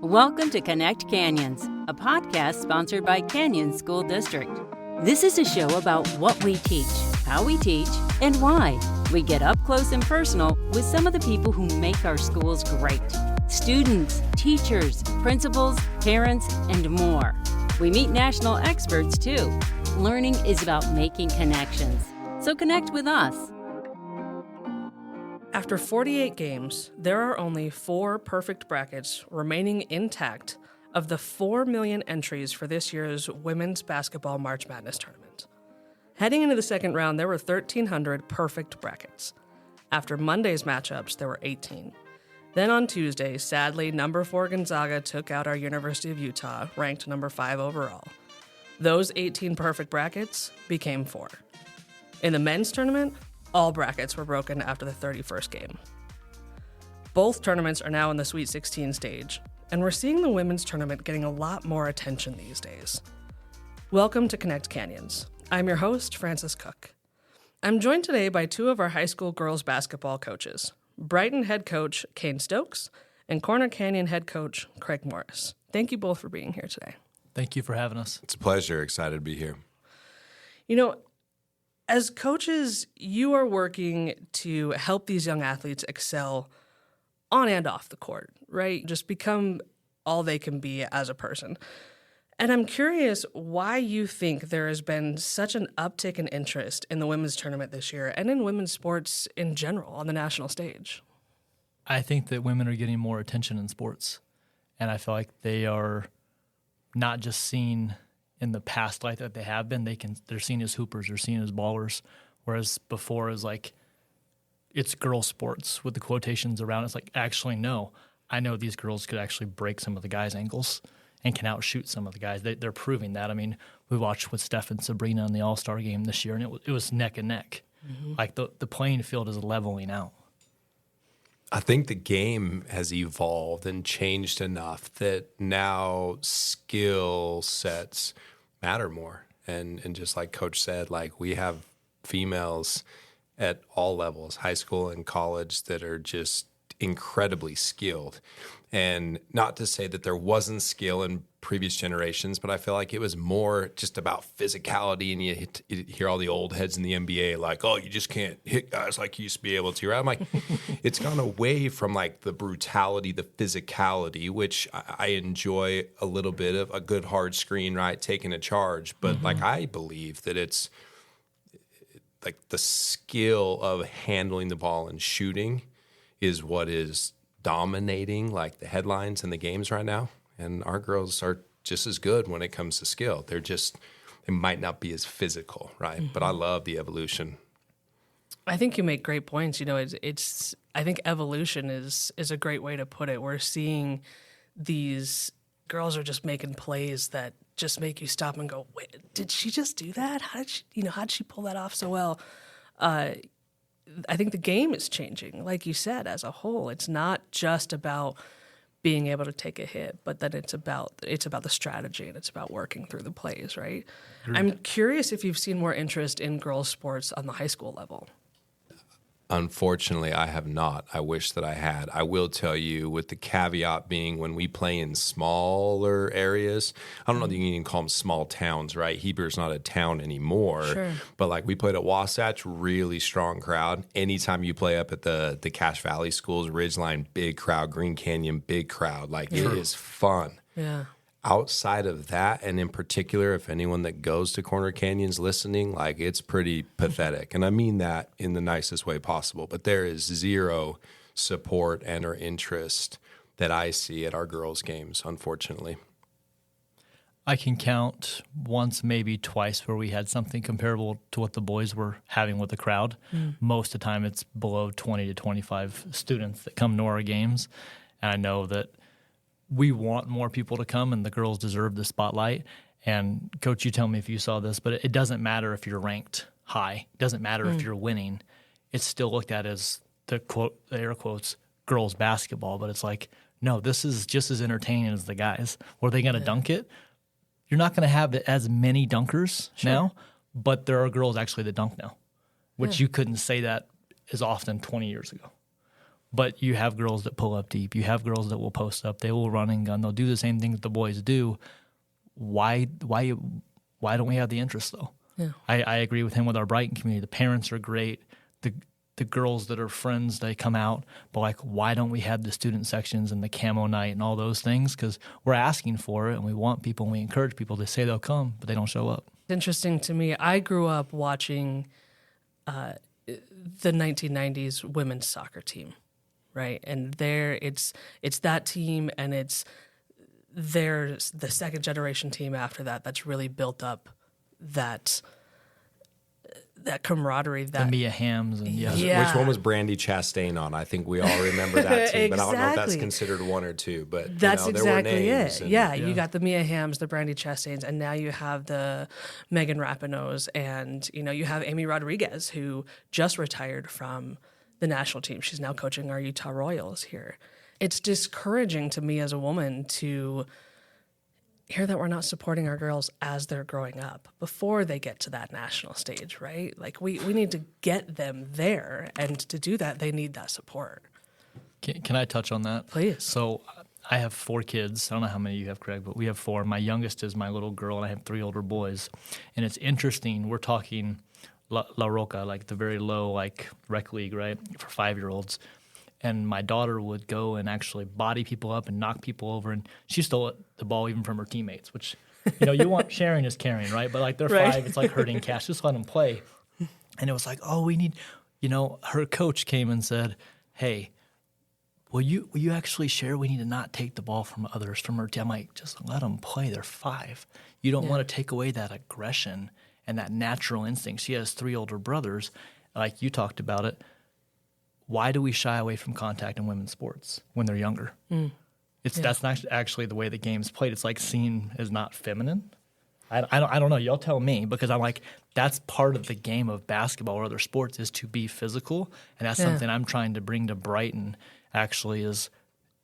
Welcome to Connect Canyons, a podcast sponsored by Canyon School District. This is a show about what we teach, how we teach, and why. We get up close and personal with some of the people who make our schools great. Students, teachers, principals, parents, and more. We meet national experts too. Learning is about making connections. So connect with us. After 48 games, there are only 4 perfect brackets remaining intact of the 4 million entries for this year's women's basketball March Madness tournament. Heading into the second round, there were 1,300 perfect brackets. After Monday's matchups, there were 18. Then on Tuesday, sadly, number 4 Gonzaga took out our University of Utah, ranked number 5 overall. Those 18 perfect brackets became 4. In the men's tournament, all brackets were broken after the 31st game. Both tournaments are now in the Sweet 16 stage, and we're seeing the women's tournament getting a lot more attention these days. Welcome to Connect Canyons. I'm your host, Francis Cook. I'm joined today by 2 of our high school girls basketball coaches, Brighton head coach Kane Stokes and Corner Canyon head coach Craig Morris. Thank you both for being here today. Thank you for having us. It's a pleasure. Excited to be here. You know, as coaches, you are working to help these young athletes excel on and off the court, right? Just become all they can be as a person. And I'm curious why you think there has been such an uptick in interest in the women's tournament this year and in women's sports in general on the national stage. I think that women are getting more attention in sports, and I feel like they are not just seen in the past light that they have been. They're seen as hoopers, they're seen as ballers, whereas before it was like it's girl sports with the quotations around. It's like, actually, no, I know these girls could actually break some of the guys' ankles and can outshoot some of the guys. They're proving that. I mean, we watched with Steph and Sabrina in the All-Star game this year, and it was neck and neck. Mm-hmm. Like the playing field is leveling out. I think the game has evolved and changed enough that now skill sets matter more. And just like Coach said, like we have females at all levels, high school and college, that are just incredibly skilled. And not to say that there wasn't skill in previous generations, but I feel like it was more just about physicality. And you hear all the old heads in the NBA like, oh, you just can't hit guys like you used to be able to. Right? I'm like, it's gone away from like the brutality, the physicality, which I enjoy a little bit of a good hard screen, right, taking a charge. But like I believe that it's like the skill of handling the ball and shooting is what is dominating like the headlines and the games right now. And our girls are just as good when it comes to skill. They might not be as physical, right? Mm-hmm. But I love the evolution. I think you make great points. You know, I think evolution is a great way to put it. We're seeing these girls are just making plays that just make you stop and go, wait, did she just do that? How did she pull that off so well? I think the game is changing, like you said, as a whole. It's not just about being able to take a hit, but then it's about the strategy and it's about working through the plays, right? I'm curious if you've seen more interest in girls' sports on the high school level. Unfortunately, I have not. I wish that I had. I will tell you, with the caveat being when we play in smaller areas, I don't know if you can even call them small towns, right? Heber's not a town anymore. Sure. But like we played at Wasatch, really strong crowd. Anytime you play up at the Cache Valley schools, Ridgeline, big crowd, Green Canyon, big crowd. Like it is fun. Yeah. Outside of that, and in particular, if anyone that goes to Corner Canyon's listening, like it's pretty pathetic. And I mean that in the nicest way possible. But there is zero support and or interest that I see at our girls' games, unfortunately. I can count once, maybe twice, where we had something comparable to what the boys were having with the crowd. Most of the time, it's below 20 to 25 students that come to our games. And I know that we want more people to come, and the girls deserve the spotlight. And, Coach, you tell me if you saw this, but it doesn't matter if you're ranked high. It doesn't matter if you're winning. It's still looked at as the air quotes, girls basketball. But it's like, no, this is just as entertaining as the guys. Were they going to dunk it? You're not going to have as many dunkers now, but there are girls actually that dunk now, which you couldn't say that as often 20 years ago. But you have girls that pull up deep. You have girls that will post up. They will run and gun. They'll do the same thing that the boys do. Why don't we have the interest, though? Yeah. I agree with him with our Brighton community. The parents are great. The girls that are friends, they come out. But, like, why don't we have the student sections and the camo night and all those things? Because we're asking for it, and we want people, and we encourage people. They say they'll come, but they don't show up. It's interesting to me. I grew up watching the 1990s women's soccer team, right? And it's that team, and there's the second generation team after that that's really built up that camaraderie. The Mia Hams. And yeah. Which one was Brandy Chastain on? I think we all remember that team, but I don't know if that's considered one or two. But that's there were exactly names it. Yeah, you got the Mia Hams, the Brandy Chastains, and now you have the Megan Rapinoes, and you have Amy Rodriguez, who just retired from the national team. She's now coaching our Utah Royals here. It's discouraging to me as a woman to hear that we're not supporting our girls as they're growing up before they get to that national stage, right? Like we need to get them there, and to do that, they need that support. Can I touch on that? Please. So I have 4 kids. I don't know how many you have, Craig, but we have 4. My youngest is my little girl, and I have 3 older boys. And it's interesting. We're talking La Roca, like the very low, like rec league, right, for 5-year-olds. And my daughter would go and actually body people up and knock people over. And she stole the ball even from her teammates, which, you want sharing is caring, right? But, like, they're right. 5. It's like hurting cash. Just let them play. And it was like, oh, we need, her coach came and said, hey, will you actually share? We need to not take the ball from others, from her team. I'm like, just let them play. They're 5. You don't want to take away that aggression and that natural instinct. She has 3 older brothers. Like you talked about it. Why do we shy away from contact in women's sports when they're younger? That's not actually the way the game's played. It's like seen as not feminine. I don't know. Y'all tell me, because I'm like, that's part of the game of basketball or other sports is to be physical, and that's something I'm trying to bring to Brighton. Actually, is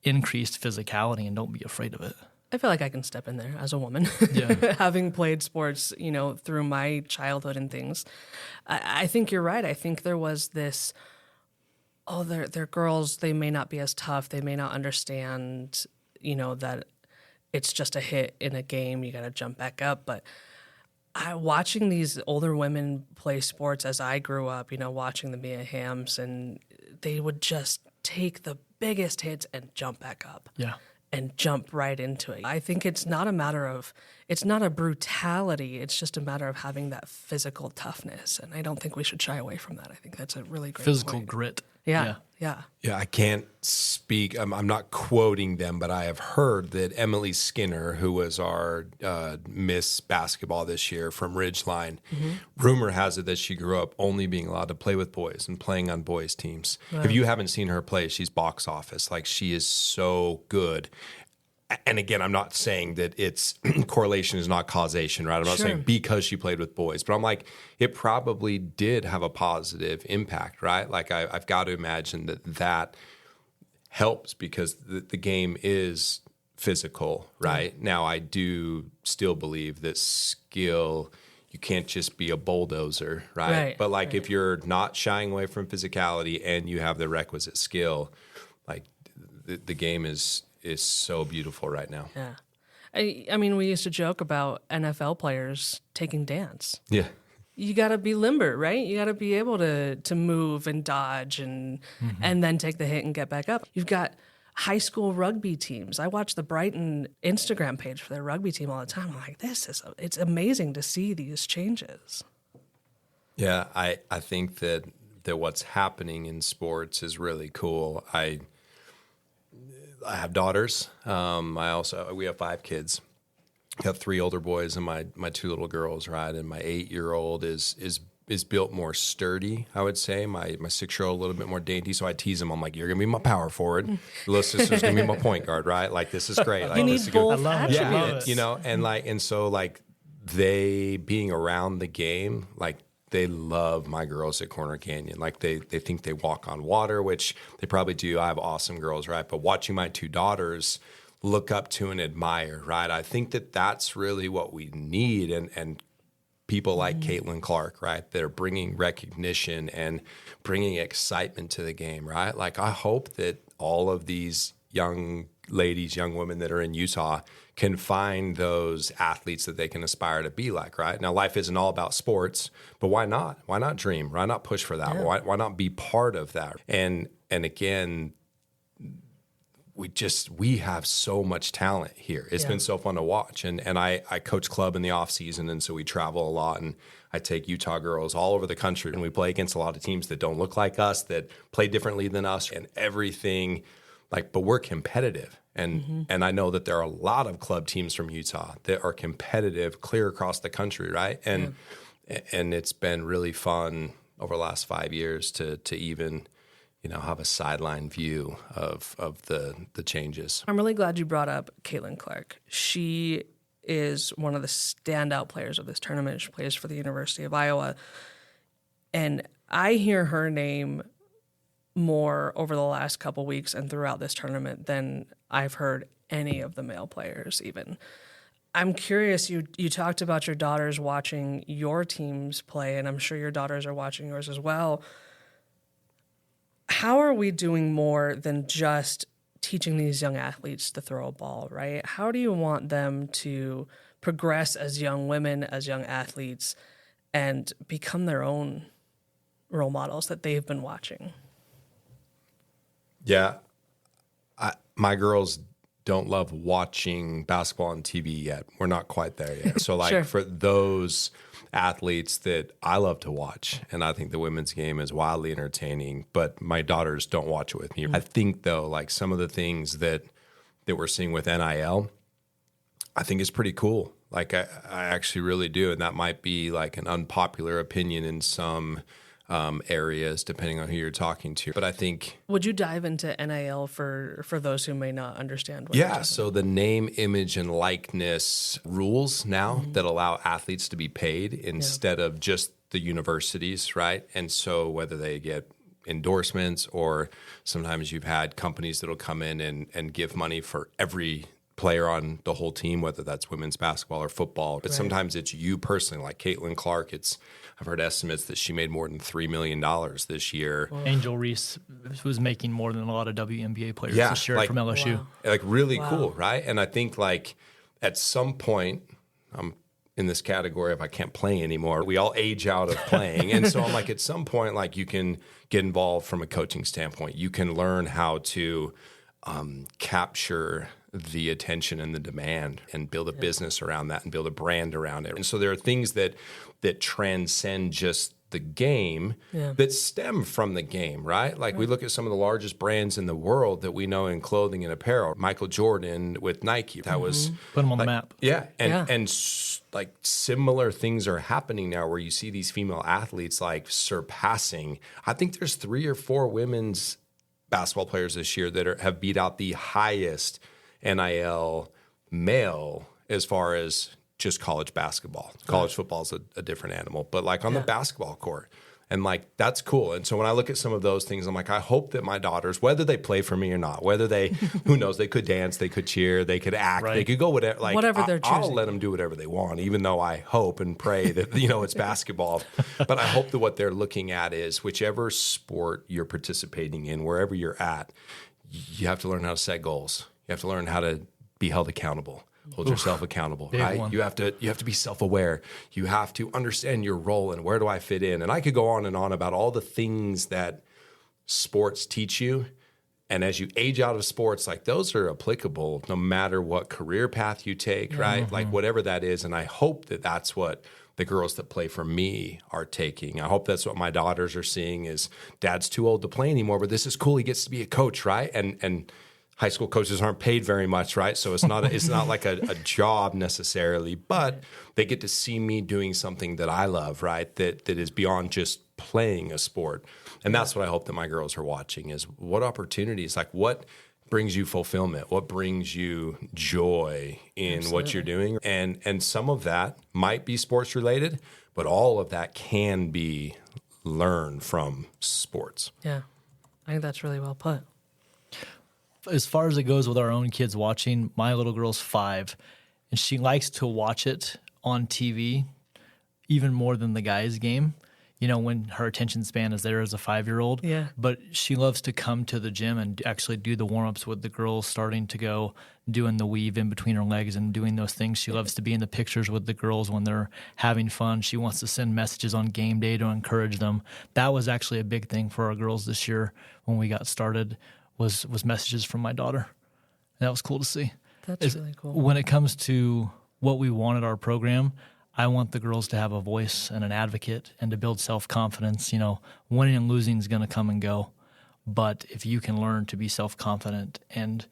increased physicality, and don't be afraid of it. I feel like I can step in there as a woman, having played sports, through my childhood and things. I think you're right. I think there was this. Oh, they're girls. They may not be as tough. They may not understand, that it's just a hit in a game. You got to jump back up. But watching these older women play sports as I grew up, watching the Mia Hams, and they would just take the biggest hits and jump back up. Yeah. And jump right into it. I think it's not a brutality. It's just a matter of having that physical toughness. And I don't think we should shy away from that. I think that's a really great physical point. Grit. Yeah. Yeah, I can't speak. I'm not quoting them, but I have heard that Emily Skinner, who was our Miss Basketball this year from Ridgeline, rumor has it that she grew up only being allowed to play with boys and playing on boys' teams. Wow. If you haven't seen her play, she's box office. Like, she is so good. And again, I'm not saying that it's correlation is not causation, right? I'm not saying because she played with boys, but I'm like, it probably did have a positive impact, right? Like, I've got to imagine that helps, because the game is physical, right? Now, I do still believe that skill, you can't just be a bulldozer, right? But like, if you're not shying away from physicality and you have the requisite skill, like the game is so beautiful right now. Yeah. I mean, we used to joke about NFL players taking dance. Yeah. You got to be limber, right? You got to be able to move and dodge and then take the hit and get back up. You've got high school rugby teams. I watch the Brighton Instagram page for their rugby team all the time. I'm like, it's amazing to see these changes. Yeah, I think that what's happening in sports is really cool. I have daughters. We have 5 kids. I have 3 older boys and my 2 little girls, right? And my 8-year-old is built more sturdy, I would say. My 6-year-old a little bit more dainty. So I tease him. I'm like, you're gonna be my power forward. Your little sister's gonna be my point guard, right? Like, this is great. Like, you need both attributes. Yeah, and so like, they being around the game, like, they love my girls at Corner Canyon. Like, they think they walk on water, which they probably do. I have awesome girls, right? But watching my 2 daughters look up to and admire, right? I think that that's really what we need. And people like Caitlin Clark, right, that are bringing recognition and bringing excitement to the game, right? Like, I hope that all of these young ladies, young women that are in Utah can find those athletes that they can aspire to be like, right? Now, life isn't all about sports, but why not? Why not dream? Why not push for that? Yeah. Why not be part of that? And again, we have so much talent here. It's been so fun to watch. And I coach club in the off season, and so we travel a lot, and I take Utah girls all over the country, and we play against a lot of teams that don't look like us, that play differently than us, and everything. Like, but we're competitive. And I know that there are a lot of club teams from Utah that are competitive clear across the country, right? And it's been really fun over the last 5 years to even, have a sideline view of the changes. I'm really glad you brought up Caitlin Clark. She is one of the standout players of this tournament. She plays for the University of Iowa. And I hear her name more over the last couple weeks and throughout this tournament than I've heard any of the male players even. I'm curious, you talked about your daughters watching your teams play, and I'm sure your daughters are watching yours as well. How are we doing more than just teaching these young athletes to throw a ball, right? How do you want them to progress as young women, as young athletes, and become their own role models that they've been watching? Yeah. My girls don't love watching basketball on TV yet. We're not quite there yet. So like for those athletes that I love to watch, and I think the women's game is wildly entertaining, but my daughters don't watch it with me. I think though, like some of the things that we're seeing with NIL, I think is pretty cool. Like I actually really do. And that might be like an unpopular opinion in some areas, depending on who you're talking to. But I think... Would you dive into NIL for those who may not understand what you're talking so the name, image, and likeness rules now that allow athletes to be paid instead of just the universities, right? And so whether they get endorsements, or sometimes you've had companies that'll come in and give money for every player on the whole team, whether that's women's basketball or football. But sometimes it's you personally, like Caitlin Clark. I've heard estimates that she made more than $3 million this year. Angel Reese was making more than a lot of WNBA players this year from LSU. Like really cool, right? And I think like at some point, I'm in this category of I can't play anymore. We all age out of playing. And so I'm like, at some point, like you can get involved from a coaching standpoint. You can learn how to capture the attention and the demand and build a business around that and build a brand around it. And so there are things that transcend just the game that stem from the game, right? Like we look at some of the largest brands in the world that we know in clothing and apparel. Michael Jordan with Nike. That was... Put them on the map. Yeah. And like similar things are happening now where you see these female athletes like surpassing. I think there's 3 or 4 women's basketball players this year that have beat out the highest NIL male as far as just college basketball. College football is a different animal, but like on the basketball court. And like, that's cool. And so when I look at some of those things, I'm like, I hope that my daughters, whether they play for me or not, whether they, who knows, they could dance, they could cheer, they could act, they could go whatever, like whatever they're choosing. I'll let them do whatever they want, even though I hope and pray that, it's basketball. But I hope that what they're looking at is whichever sport you're participating in, wherever you're at, you have to learn how to set goals. You have to learn how to be held accountable. Hold yourself accountable, right? You have to be self-aware. You have to understand your role and where do I fit in. And I could go on and on about all the things that sports teach you. And as you age out of sports, like those are applicable no matter what career path you take, right? Like whatever that is. And I hope that that's what the girls that play for me are taking. I hope that's what my daughters are seeing is dad's too old to play anymore, but this is cool. He gets to be a coach, right? And high school coaches aren't paid very much, right? So it's not like a job necessarily, but they get to see me doing something that I love, right? That is beyond just playing a sport. And that's what I hope that my girls are watching is what opportunities, like what brings you fulfillment, what brings you joy in what you're doing. And some of that might be sports related, but all of that can be learned from sports. Yeah, I think that's really well put. As far as it goes with our own kids watching, my little girl's 5, and she likes to watch it on TV. even more than the guys' game. You know, when her attention span is there as a 5-year-old. Yeah. But she loves to come to the gym and actually do the warm-ups with the girls, starting to go, doing the weave in between her legs and doing those things. She loves to be in the pictures with the girls when they're having fun. She wants to send messages on game day to encourage them. That was actually a big thing for our girls this year when we got started, was messages from my daughter. And that was cool to see. That's really cool. When it comes to what we want at our program, I want the girls to have a voice and an advocate and to build self-confidence. You know, winning and losing is going to come and go. But if you can learn to be self-confident and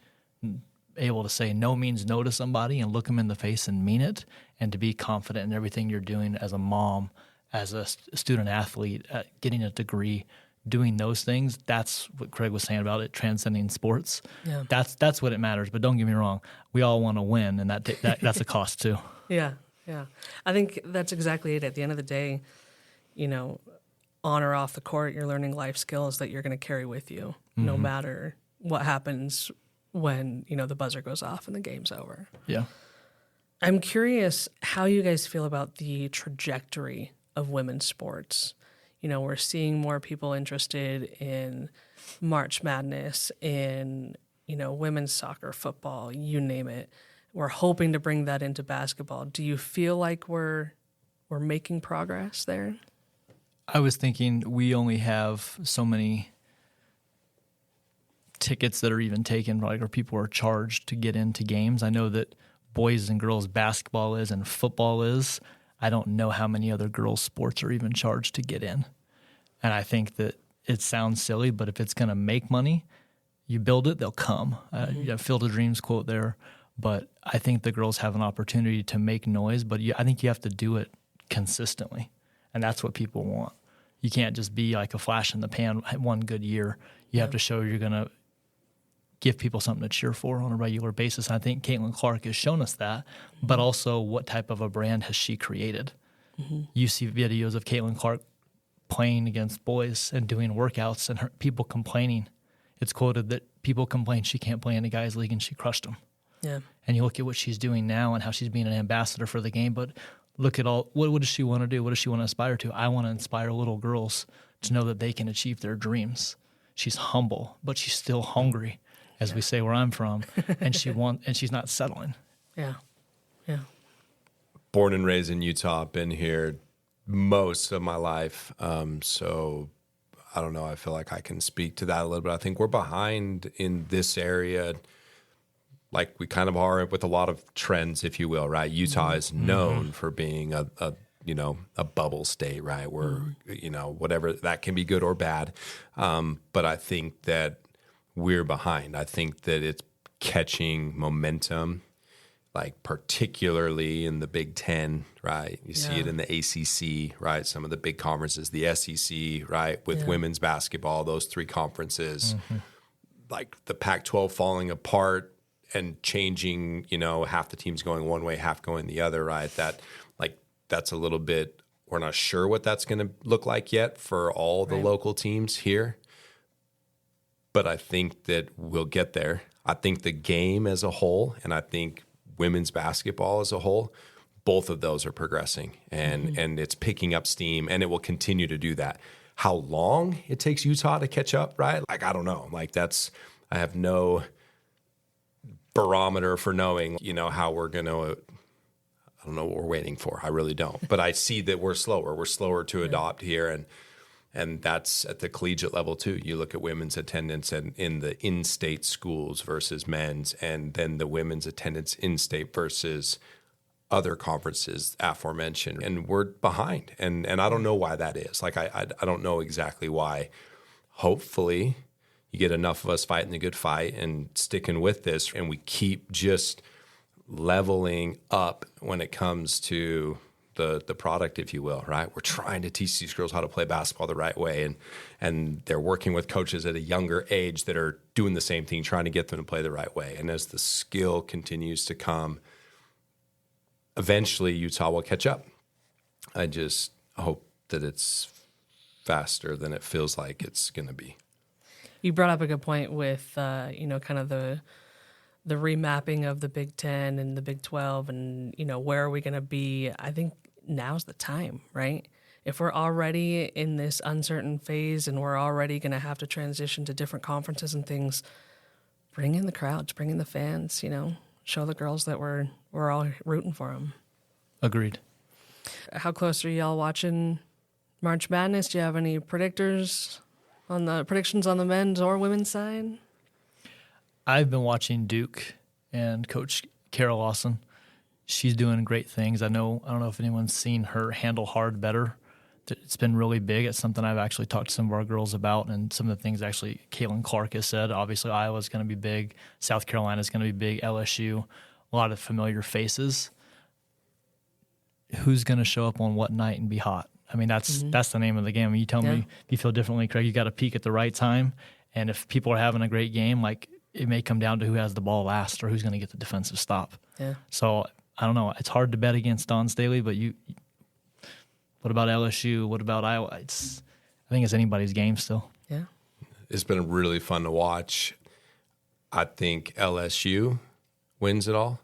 able to say no means no to somebody and look them in the face and mean it, and to be confident in everything you're doing as a mom, as a student athlete, getting a degree, doing those things, that's what Craig was saying about it transcending sports. Yeah. That's what it matters. But don't get me wrong, we all want to win, and that's a cost too. Yeah. Yeah. I think that's exactly it. At the end of the day, you know, on or off the court, you're learning life skills that you're going to carry with you no matter what happens when, you know, the buzzer goes off and the game's over. Yeah. I'm curious how you guys feel about the trajectory of women's sports. You know, we're seeing more people interested in March Madness, in, you know, women's soccer, football, you name it. We're hoping to bring that into basketball. Do you feel like we're making progress there? I was thinking we only have so many tickets that are even taken, like, or people are charged to get into games. I know that boys and girls basketball is and football is. I don't know how many other girls' sports are even charged to get in. And I think that it sounds silly, but if it's going to make money, you build it, they'll come. You have Field of Dreams quote there. But I think the girls have an opportunity to make noise, but I think you have to do it consistently, and that's what people want. You can't just be like a flash in the pan one good year. You have to show you're going to give people something to cheer for on a regular basis. I think Caitlin Clark has shown us that, but also what type of a brand has she created? You see videos of Caitlin Clark playing against boys and doing workouts, and people complaining. It's quoted that people complain she can't play in a guys' league, and she crushed them. Yeah. And you look at what she's doing now and how she's being an ambassador for the game, but look at what does she want to do? What does she want to aspire to? I want to inspire little girls to know that they can achieve their dreams. She's humble, but she's still hungry, as we say where I'm from, and she's not settling. Yeah. Yeah. Born and raised in Utah, been here most of my life. So I don't know. I feel like I can speak to that a little bit. I think we're behind in this area, like we kind of are with a lot of trends, if you will, right? Utah is known for being a bubble state, right? Where, you know, whatever, that can be good or bad. But I think that we're behind. I think that it's catching momentum, like particularly in the Big Ten, right? You see it in the ACC, right? Some of the big conferences, the SEC, right? With women's basketball, those three conferences, like the Pac-12 falling apart and changing, you know, half the teams going one way, half going the other, right? That's a little bit, we're not sure what that's going to look like yet for all the local teams here. But I think that we'll get there. I think the game as a whole, and I think women's basketball as a whole, both of those are progressing, and it's picking up steam, and it will continue to do that. How long it takes Utah to catch up, right? Like, I don't know. Like, I have no barometer for knowing, you know, how we're going to, I don't know what we're waiting for. I really don't. But I see that we're slower. We're slower to adopt here, and that's at the collegiate level too. You look at women's attendance in the in-state schools versus men's, and then the women's attendance in-state versus other conferences aforementioned, and we're behind. And I don't know why that is. Like, I don't know exactly why. Hopefully you get enough of us fighting the good fight and sticking with this, and we keep just leveling up when it comes to the product, if you will, right? We're trying to teach these girls how to play basketball the right way, and they're working with coaches at a younger age that are doing the same thing, trying to get them to play the right way. And as the skill continues to come, eventually Utah will catch up. I just hope that it's faster than it feels like it's going to be. You brought up a good point with, kind of the remapping of the Big Ten and the Big 12 and, you know, where are we going to be? I think now's the time, right? If we're already in this uncertain phase and we're already going to have to transition to different conferences and things, bring in the crowds, bring in the fans, show the girls that we're all rooting for them. Agreed. How close are y'all watching March Madness? Do you have any predictions on the men's or women's side? I've been watching Duke and Coach Carol Lawson. She's doing great things. I don't know if anyone's seen her handle hard better. It's been really big. It's something I've actually talked to some of our girls about, and some of the things actually Caitlin Clark has said. Obviously, Iowa's going to be big. South Carolina's going to be big. LSU, a lot of familiar faces. Who's going to show up on what night and be hot? I mean, that's the name of the game. I mean, you tell me if you feel differently, Craig, you got to peak at the right time. And if people are having a great game, like, it may come down to who has the ball last or who's going to get the defensive stop. Yeah. So I don't know. It's hard to bet against Dawn Staley, but what about LSU? What about Iowa? I think it's anybody's game still. Yeah. It's been really fun to watch. I think LSU wins it all,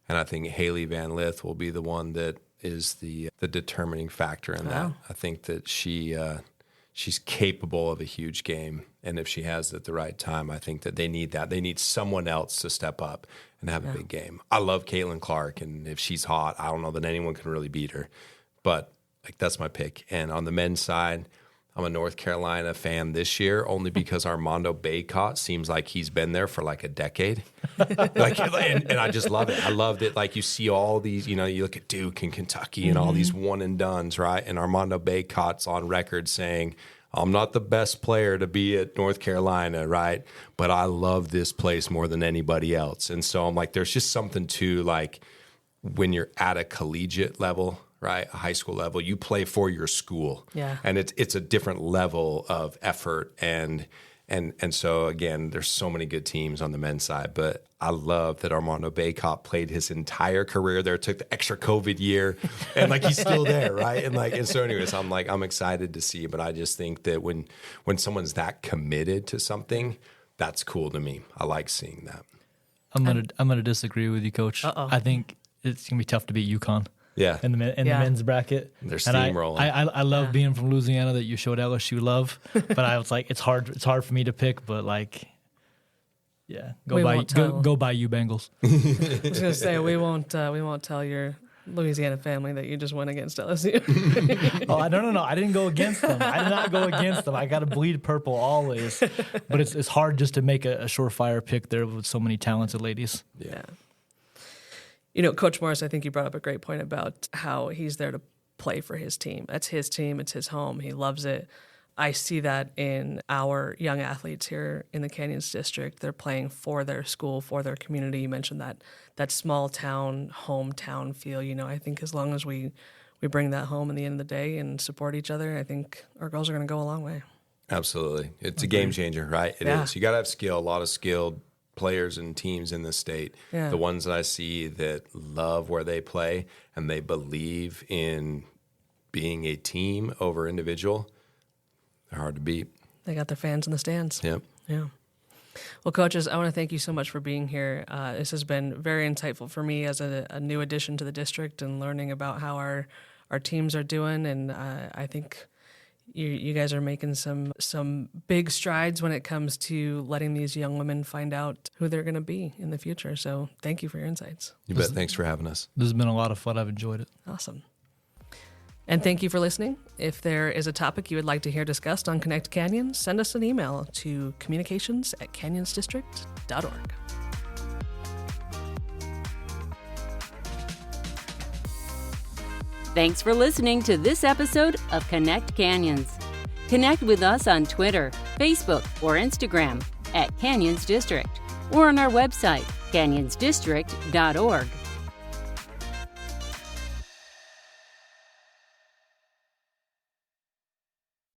and I think Haley Van Lith will be the one that is the determining factor in that. I think that she's capable of a huge game, and if she has it at the right time, I think that they need that. They need someone else to step up and have a big game. I love Caitlin Clark, and if she's hot, I don't know that anyone can really beat her. But that's my pick. And on the men's side, I'm a North Carolina fan this year only because Armando Bacot seems like he's been there for like a decade. And I just love it. I love that, like, you see all these, you look at Duke and Kentucky and all these one and dones, right? And Armando Bacot's on record saying, I'm not the best player to be at North Carolina, right? But I love this place more than anybody else. And so I'm like, there's just something to, like, when you're at a collegiate level, right, a high school level, you play for your school. Yeah. And it's a different level of effort. And so, again, there's so many good teams on the men's side. But I love that Armando Bacot played his entire career there, took the extra COVID year, and, like, he's still there, right? And so anyways, I'm excited to see. But I just think that when someone's that committed to something, that's cool to me. I like seeing that. I'm gonna disagree with you, Coach. I think it's gonna be tough to beat UConn. Yeah, in the men's bracket, they're steamrolling. I love being from Louisiana that you showed LSU love, but I was like, it's hard for me to pick, but, like, go buy you Bengals. I was gonna say we won't tell your Louisiana family that you just went against LSU. Oh, no, I didn't go against them. I did not go against them. I got to bleed purple always, but it's hard just to make a surefire pick there with so many talented ladies. Yeah. Coach Morris, I think you brought up a great point about how he's there to play for his team. That's his team. It's his home. He loves it. I see that in our young athletes here in the Canyons District. They're playing for their school, for their community. You mentioned that small town, hometown feel. I think as long as we bring that home in the end of the day and support each other, I think our girls are going to go a long way. Absolutely. It's a game changer, right? It is. You got to have skill, a lot of skilled players and teams in the state. Yeah. The ones that I see that love where they play and they believe in being a team over individual, they're hard to beat. They got their fans in the stands. Yep. Yeah. Well, coaches, I want to thank you so much for being here. This has been very insightful for me as a new addition to the district and learning about how our teams are doing. And I think you guys are making some big strides when it comes to letting these young women find out who they're going to be in the future. So thank you for your insights. You bet. Thanks for having us. This has been a lot of fun. I've enjoyed it. Awesome. And thank you for listening. If there is a topic you would like to hear discussed on Connect Canyons, send us an email to communications@canyonsdistrict.org. Thanks for listening to this episode of Connect Canyons. Connect with us on Twitter, Facebook, or Instagram @Canyons District, or on our website, canyonsdistrict.org.